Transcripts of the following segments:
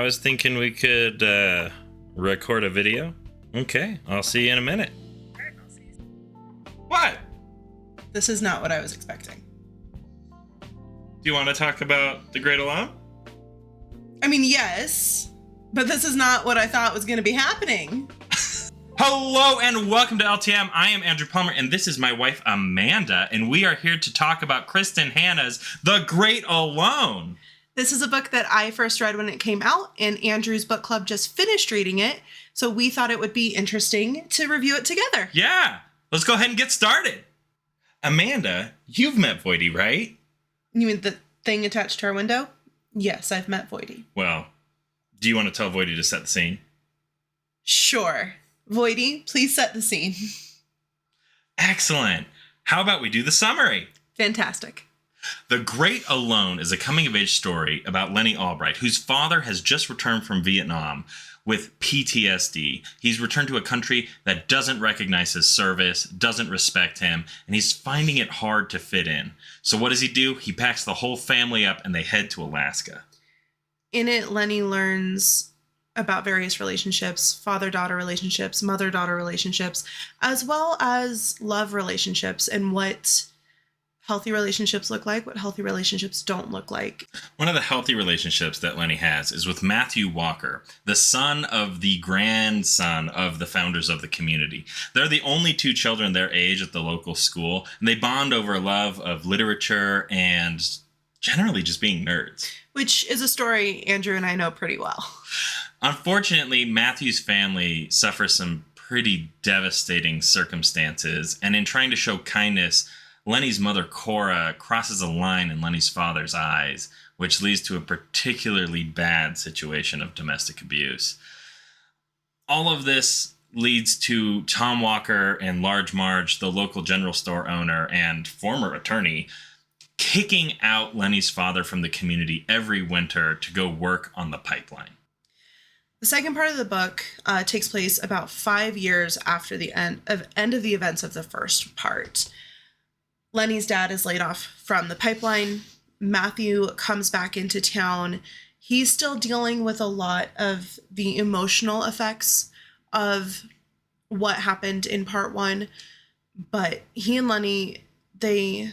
I was thinking we could record a video. Okay, I'll see you in a minute. What? This is not what I was expecting. Do you want to talk about the Great Alone? I mean, yes, but this is not what I thought was going to be happening. Hello and welcome to LTM. I am Andrew Palmer and this is my wife Amanda, and we are here to talk about Kristin Hannah's The Great Alone. This is a book that I first read when it came out, and Andrew's book club just finished reading it, so we thought it would be interesting to review it together. Yeah, let's go ahead and get started. Amanda, you've met Voidy, right? You mean the thing attached to our window? Yes, I've met Voidy. Well, do you want to tell Voidy to set the scene? Sure. Voidy, please set the scene. Excellent. How about we do the summary? Fantastic. The Great Alone is a coming-of-age story about Leni Albright, whose father has just returned from Vietnam with PTSD. He's returned to a country that doesn't recognize his service, doesn't respect him, and he's finding it hard to fit in. So what does he do? He packs the whole family up and they head to Alaska. In it, Leni learns about various relationships, father-daughter relationships, mother-daughter relationships, as well as love relationships and what healthy relationships look like, what healthy relationships don't look like. One of the healthy relationships that Leni has is with Matthew Walker, the son of the grandson of the founders of the community. They're the only two children their age at the local school, and they bond over a love of literature and generally just being nerds. Which is a story Andrew and I know pretty well. Unfortunately, Matthew's family suffers some pretty devastating circumstances, and in trying to show kindness, Leni's mother, Cora, crosses a line in Leni's father's eyes, which leads to a particularly bad situation of domestic abuse. All of this leads to Tom Walker and Large Marge, the local general store owner and former attorney, kicking out Leni's father from the community every winter to go work on the pipeline. The second part of the book takes place about 5 years after the end of the events of the first part. Leni's dad is laid off from the pipeline. Matthew comes back into town. He's still dealing with a lot of the emotional effects of what happened in part one, but he and Leni, they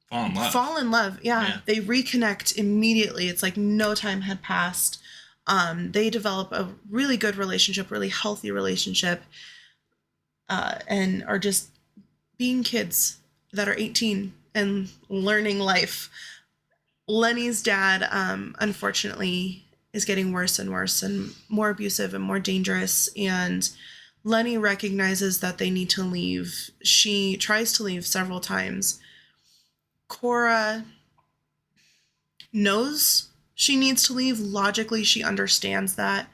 fall in love. Yeah. They reconnect immediately. It's like no time had passed. They develop a really good relationship, really healthy relationship, and are just being kids that are 18 and learning life. Leni's dad, unfortunately, is getting worse and worse and more abusive and more dangerous. And Leni recognizes that they need to leave. She tries to leave several times. Cora knows she needs to leave. Logically, she understands that.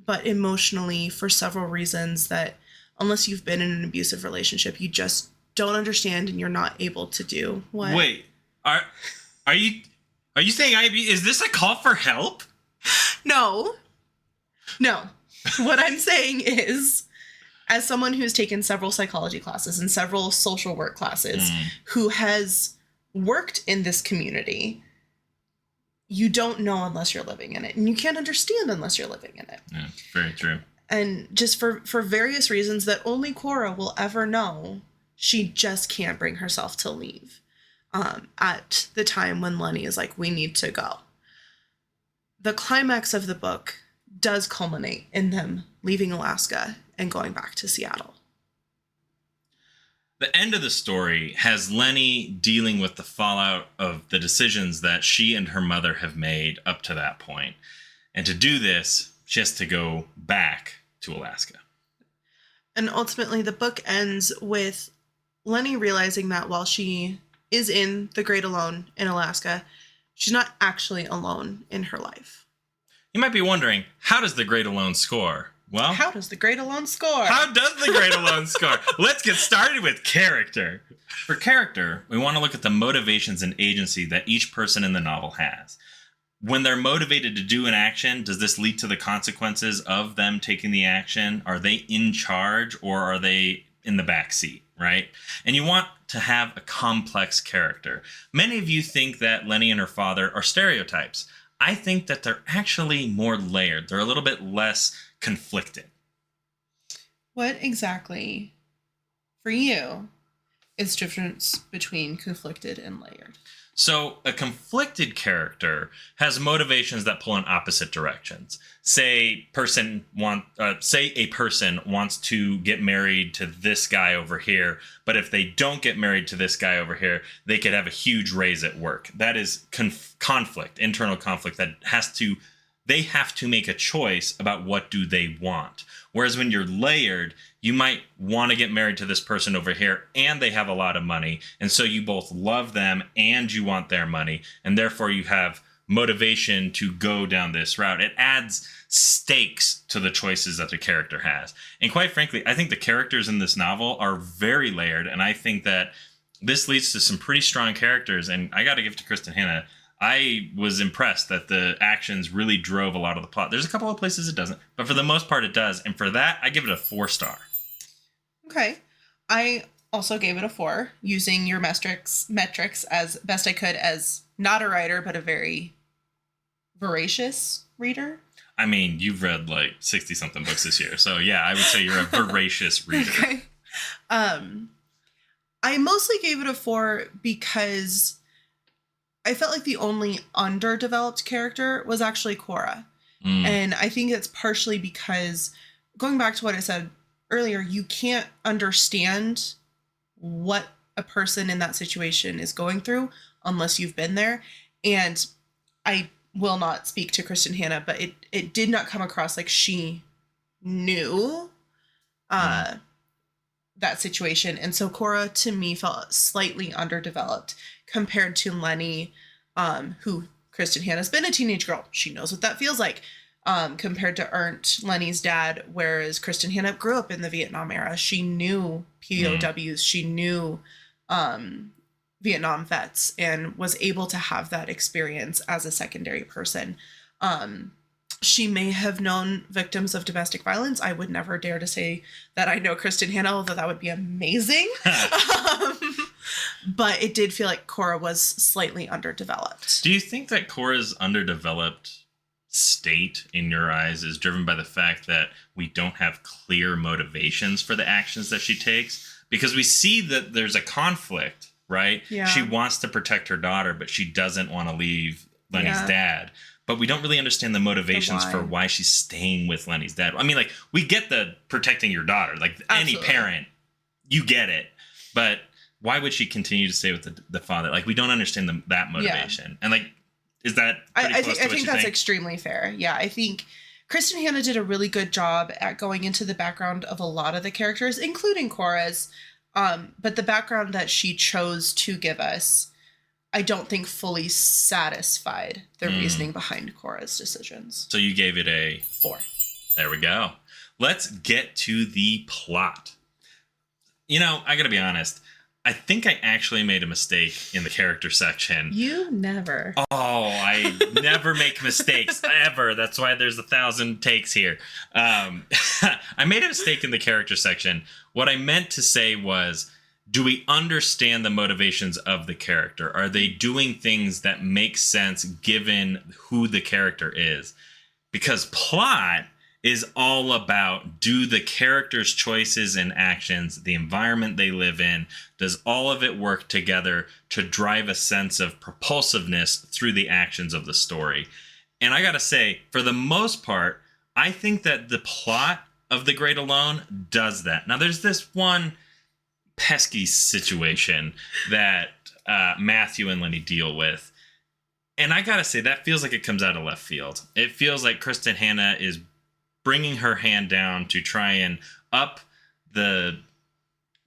But emotionally, for several reasons that unless you've been in an abusive relationship, you just don't understand and you're not able to do. What? Wait, are you saying is this a call for help? No. What I'm saying is, as someone who's taken several psychology classes and several social work classes, who has worked in this community, you don't know unless you're living in it, and you can't understand unless you're living in it. Yeah, very true. And just for various reasons that only Cora will ever know, she just can't bring herself to leave at the time when Leni is like, we need to go. The climax of the book does culminate in them leaving Alaska and going back to Seattle. The end of the story has Leni dealing with the fallout of the decisions that she and her mother have made up to that point. And to do this, she has to go back to Alaska. And ultimately, the book ends with Leni realizing that while she is in the Great Alone in Alaska, she's not actually alone in her life. You might be wondering, how does the Great Alone score? Well, how does the Great Alone score? How does the Great Alone score? Let's get started with character. For character, we want to look at the motivations and agency that each person in the novel has. When they're motivated to do an action, does this lead to the consequences of them taking the action? Are they in charge or are they in the back seat, right? And you want to have a complex character. Many of you think that Leni and her father are stereotypes. I think that they're actually more layered. They're a little bit less conflicted. What exactly, for you, is the difference between conflicted and layered? So a conflicted character has motivations that pull in opposite directions. Say a person wants to get married to this guy over here, but if they don't get married to this guy over here, they could have a huge raise at work. That is conflict, internal conflict they have to make a choice about what do they want. Whereas when you're layered, you might want to get married to this person over here and they have a lot of money. And so you both love them and you want their money. And therefore you have motivation to go down this route. It adds stakes to the choices that the character has. And quite frankly, I think the characters in this novel are very layered. And I think that this leads to some pretty strong characters. And I got to give to Kristin Hannah. I was impressed that the actions really drove a lot of the plot. There's a couple of places it doesn't, but for the most part it does. And for that, I give it a 4-star. Okay. I also gave it a 4, using your metrics as best I could, as not a writer, but a very voracious reader. I mean, you've read like 60-something books this year. So yeah, I would say you're a voracious reader. Okay. I mostly gave it a 4 because I felt like the only underdeveloped character was actually Cora. And I think it's partially because, going back to what I said earlier, you can't understand what a person in that situation is going through unless you've been there. And I will not speak to Kristin Hannah, but it did not come across like she knew that situation. And so Cora, to me, felt slightly underdeveloped compared to Leni, who Kristin Hannah's been a teenage girl. She knows what that feels like. Compared to Ernst, Leni's dad, whereas Kristin Hannah grew up in the Vietnam era. She knew POWs. She knew Vietnam vets and was able to have that experience as a secondary person. She may have known victims of domestic violence. I would never dare to say that I know Kristin Hannah, although that would be amazing. But it did feel like Cora was slightly underdeveloped. Do you think that Cora's underdeveloped state in your eyes is driven by the fact that we don't have clear motivations for the actions that she takes? Because we see that there's a conflict, right? Yeah. She wants to protect her daughter, but she doesn't want to leave Leni's dad. But we don't really understand the motivations for why she's staying with Leni's dad. I mean, like, we get the protecting your daughter. Like, Absolutely. Any parent, you get it. But why would she continue to stay with the father? Like, we don't understand that motivation. And, like, is that I think that's extremely fair. Yeah, I think Kristin Hannah did a really good job at going into the background of a lot of the characters, including Cora's. But the background that she chose to give us, I don't think fully satisfied the reasoning behind Cora's decisions. So you gave it a 4. There we go. Let's get to the plot. You know, I gotta be honest. I think I actually made a mistake in the character section. You never. Oh, I never make mistakes, ever. That's why there's 1,000 takes here. I made a mistake in the character section. What I meant to say was, do we understand the motivations of the character? Are they doing things that make sense given who the character is? Because plot is all about, do the character's choices and actions, the environment they live in, does all of it work together to drive a sense of propulsiveness through the actions of the story? And I gotta say, for the most part, I think that the plot of The Great Alone does that. Now, there's this one pesky situation that Matthew and Leni deal with. And I gotta say, that feels like it comes out of left field. It feels like Kristin Hannah is bringing her hand down to try and up the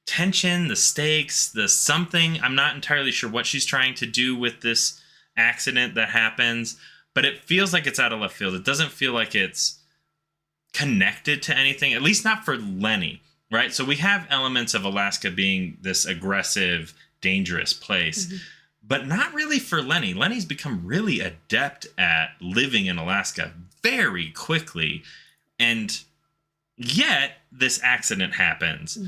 tension, the stakes, the something. I'm not entirely sure what she's trying to do with this accident that happens, but it feels like it's out of left field. It doesn't feel like it's connected to anything, at least not for Leni, right? So we have elements of Alaska being this aggressive, dangerous place, but not really for Leni. Leni's become really adept at living in Alaska very quickly. And yet this accident happens.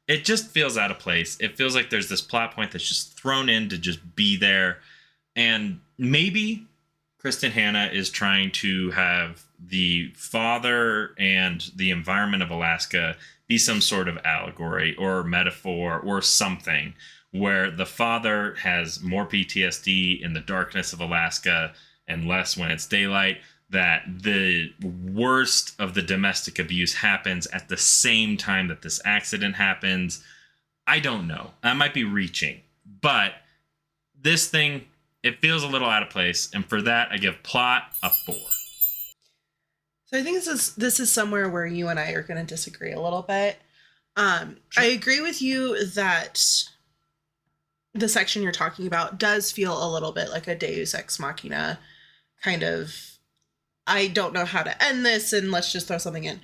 It just feels out of place. It feels like there's this plot point that's just thrown in to just be there. And maybe Kristin Hannah is trying to have the father and the environment of Alaska be some sort of allegory or metaphor or something, where the father has more PTSD in the darkness of Alaska and less when it's daylight, that the worst of the domestic abuse happens at the same time that this accident happens. I don't know. I might be reaching, but this thing, it feels a little out of place, and for that, I give plot a 4. So I think this is somewhere where you and I are going to disagree a little bit. Sure. I agree with you that the section you're talking about does feel a little bit like a Deus Ex Machina kind of, I don't know how to end this and let's just throw something in.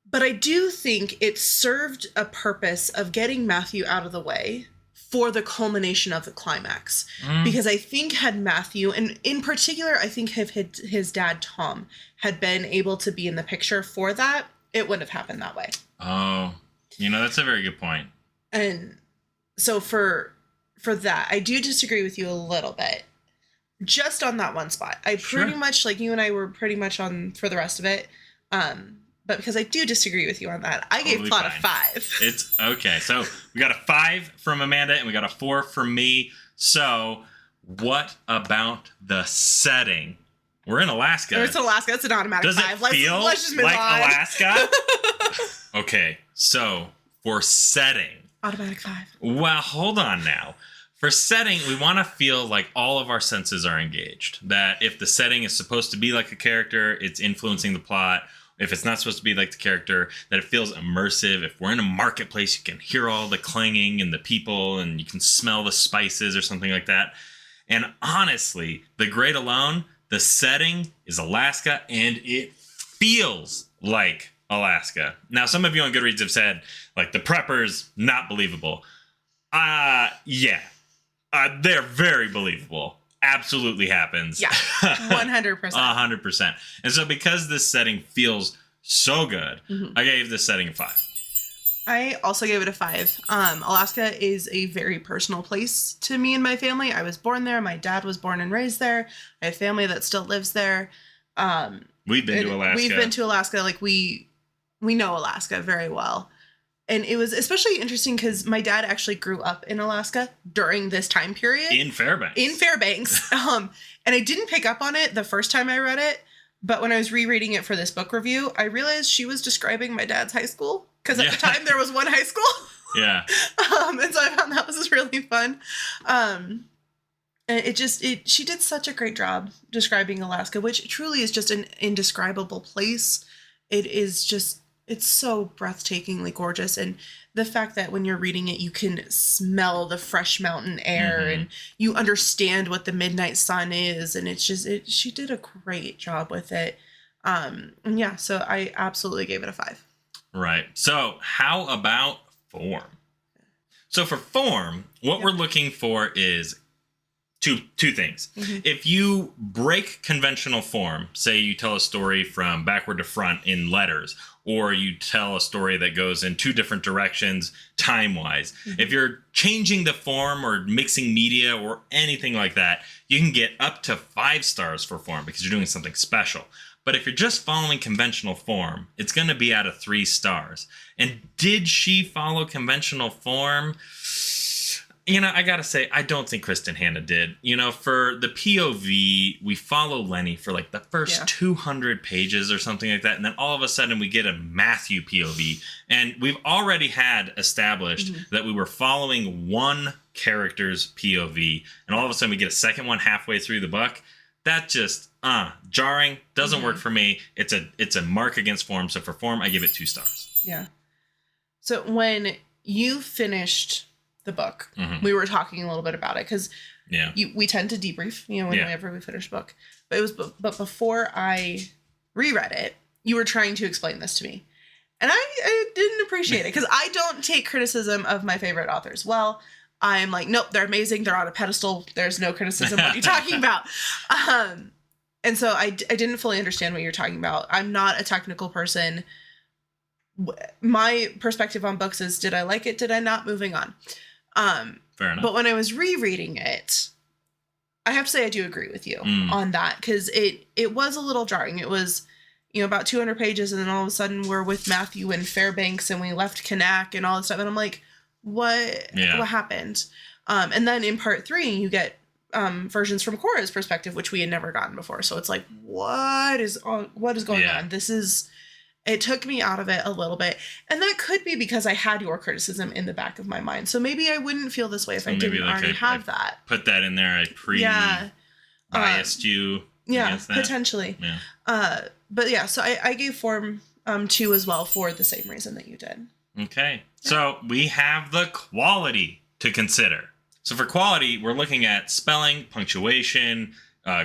But I do think it served a purpose of getting Matthew out of the way for the culmination of the climax. Because I think had Matthew, and in particular, I think if his dad, Tom, had been able to be in the picture for that, it wouldn't have happened that way. Oh, that's a very good point. And so for that, I do disagree with you a little bit. Just on that one spot. I pretty much, like you and I were pretty much on for the rest of it. But because I do disagree with you on that, I gave plot a 5. It's okay. So we got a 5 from Amanda and we got a 4 from me. So what about the setting? We're in Alaska. It's Alaska. It's an automatic 5. Does it feel let's just move like on. Alaska? Okay. So for setting. Automatic 5. Well, hold on now. For setting, we want to feel like all of our senses are engaged. That if the setting is supposed to be like a character, it's influencing the plot. If it's not supposed to be like the character, that it feels immersive. If we're in a marketplace, you can hear all the clanging and the people, and you can smell the spices or something like that. And honestly, the grade alone, the setting is Alaska, and it feels like Alaska. Now, some of you on Goodreads have said, like, the preppers, not believable. Yeah. They're very believable. Absolutely happens. Yeah, 100%. 100%. And so because this setting feels so good, I gave this setting a 5. I also gave it a 5. Alaska is a very personal place to me and my family. I was born there. My dad was born and raised there. I have family that still lives there. We've been to Alaska. We've been to Alaska. Like, we know Alaska very well. And it was especially interesting because my dad actually grew up in Alaska during this time period. In Fairbanks. And I didn't pick up on it the first time I read it. But when I was rereading it for this book review, I realized she was describing my dad's high school. Because at the time there was one high school. Yeah. And so I found that was really fun. And she did such a great job describing Alaska, which truly is just an indescribable place. It is just... It's so breathtakingly gorgeous. And the fact that when you're reading it, you can smell the fresh mountain air and you understand what the midnight sun is. And it's just, she did a great job with it. And yeah, so I absolutely gave it a 5. Right. So how about form? So for form, what we're looking for is two things. If you break conventional form, say you tell a story from backward to front in letters, or you tell a story that goes in 2 different directions time-wise. If you're changing the form or mixing media or anything like that, you can get up to 5 stars for form because you're doing something special. But if you're just following conventional form, it's going to be out of 3 stars. And did she follow conventional form? I gotta say, I don't think Kristin Hannah did. For the POV, we follow Leni for like the first 200 pages or something like that. And then all of a sudden we get a Matthew POV. And we've already had established that we were following one character's POV. And all of a sudden we get a second one halfway through the book. That just, jarring. Doesn't work for me. It's a mark against form. So for form, I give it 2 stars. Yeah. So when you finished the book, we were talking a little bit about it because we tend to debrief, whenever we finish a book. But before I reread it, you were trying to explain this to me, and I didn't appreciate it because I don't take criticism of my favorite authors well. I'm like, nope, they're amazing. They're on a pedestal. There's no criticism. What are you talking about? And so I didn't fully understand what you're talking about. I'm not a technical person. My perspective on books is, did I like it? Did I not? Moving on. Fair enough. But when I was rereading it, I have to say I do agree with you on that, because it was a little jarring. It was, about 200 pages, and then all of a sudden we're with Matthew in Fairbanks, and we left Kanak and all this stuff, and I'm like, what happened? And then in part 3, you get versions from Cora's perspective, which we had never gotten before. So it's like, what is going on? It took me out of it a little bit. And that could be because I had your criticism in the back of my mind. So maybe I wouldn't feel this way if I didn't already have that. Put that in there. I biased you. Yeah, potentially. Yeah. But yeah, so I gave Form 2 as well for the same reason that you did. Okay. Yeah. So we have the quality to consider. So for quality, we're looking at spelling, punctuation,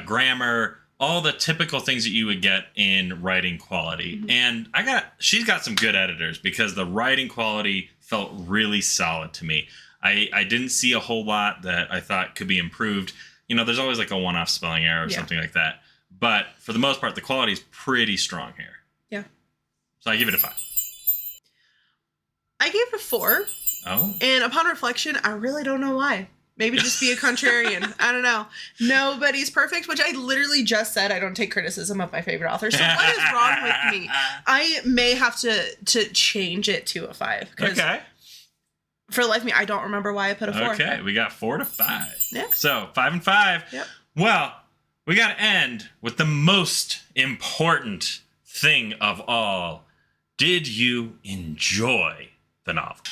grammar, all the typical things that you would get in writing quality. Mm-hmm. And she's got some good editors, because the writing quality felt really solid to me. I didn't see a whole lot that I thought could be improved. There's always like a one-off spelling error or something like that. But for the most part, the quality is pretty strong here. Yeah. So I give it a 5. I gave it a 4. Oh. And upon reflection, I really don't know why. Maybe just be a contrarian. I don't know. Nobody's perfect, which I literally just said I don't take criticism of my favorite author. So what is wrong with me? I may have to change it to a 5. Okay. For the life of me, I don't remember why I put a 4. Okay, we got 4 to 5. Yeah. So 5 and 5. Yep. Well, we got to end with the most important thing of all. Did you enjoy the novel?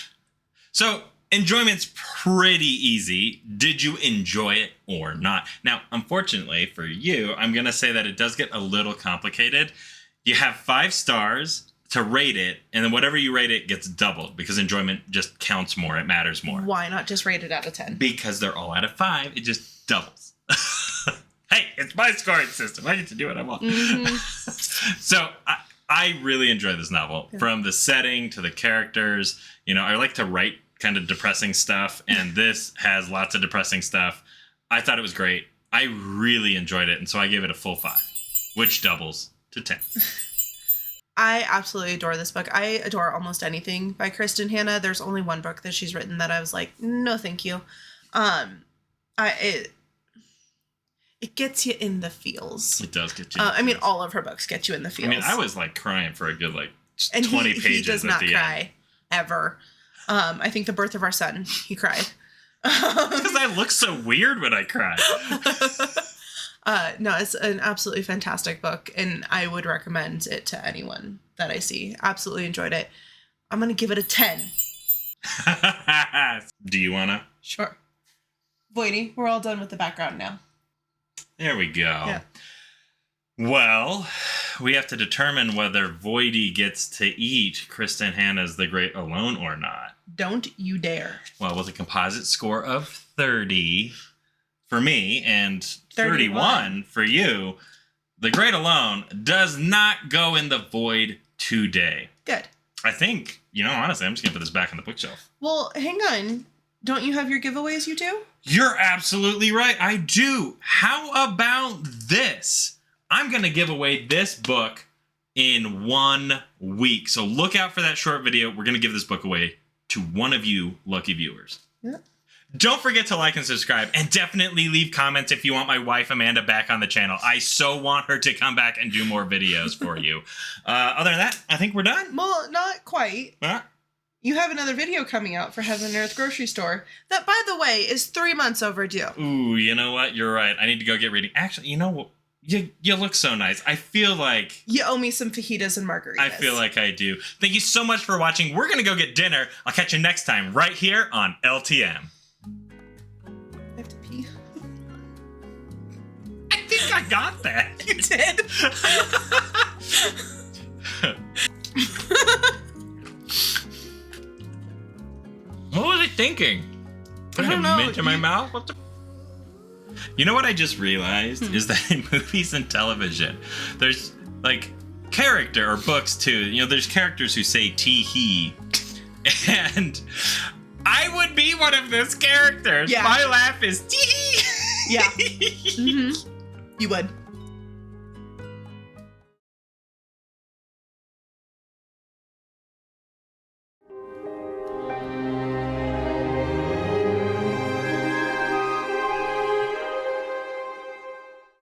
So enjoyment's pretty easy. Did you enjoy it or not? Now, unfortunately for you, I'm going to say that it does get a little complicated. You have 5 stars to rate it, and then whatever you rate it gets doubled, because enjoyment just counts more. It matters more. Why not just rate it out of 10? Because they're all out of 5. It just doubles. Hey, it's my scoring system. I get to do what I want. Mm-hmm. So I really enjoy this novel. Yeah. From the setting to the characters. I like to write kind of depressing stuff, and this has lots of depressing stuff. I thought it was great. I really enjoyed it, and so I gave it a full 5, which doubles to 10. I absolutely adore this book. I adore almost anything by Kristin Hannah. There's only one book that she's written that I was like, no, thank you. It gets you in the feels. It does get you. I mean, all of her books get you in the feels. I mean, I was like crying for a good 20 and pages. He does not cry end. Ever. I think The Birth of Our Son, he cried. Because I look so weird when I cry. No, it's an absolutely fantastic book, and I would recommend it to anyone that I see. Absolutely enjoyed it. I'm going to give it a 10. Do you want to? Sure. Voidy, we're all done with the background now. There we go. Yeah. Well, we have to determine whether Voidy gets to eat Kristin Hannah's The Great Alone or not. Don't you dare. Well, with a composite score of 30 for me and 31 for you, The Great Alone does not go in the void today. Good. I think, honestly, I'm just going to put this back on the bookshelf. Well, hang on. Don't you have your giveaways, you two? You're absolutely right. I do. How about this? I'm going to give away this book in 1 week. So look out for that short video. We're going to give this book away to one of you lucky viewers. Yeah. Don't forget to like and subscribe, and definitely leave comments if you want my wife Amanda back on the channel. I so want her to come back and do more videos for you. Other than that, I think we're done. Well, not quite. Huh? You have another video coming out for Heaven and Earth Grocery Store that, by the way, is 3 months overdue. Ooh, you know what? You're right. I need to go get reading. Actually, you know what? You look so nice. I feel like... You owe me some fajitas and margaritas. I feel like I do. Thank you so much for watching. We're going to go get dinner. I'll catch you next time right here on LTM. I have to pee. I think I got that. You did? What was I thinking? Putting a mint in my mouth? What the... You know what I just realized is that in movies and television, there's like character or books too. There's characters who say tee-hee. And I would be one of those characters. Yeah. My laugh is tee-hee. Yeah. Mm-hmm. You would.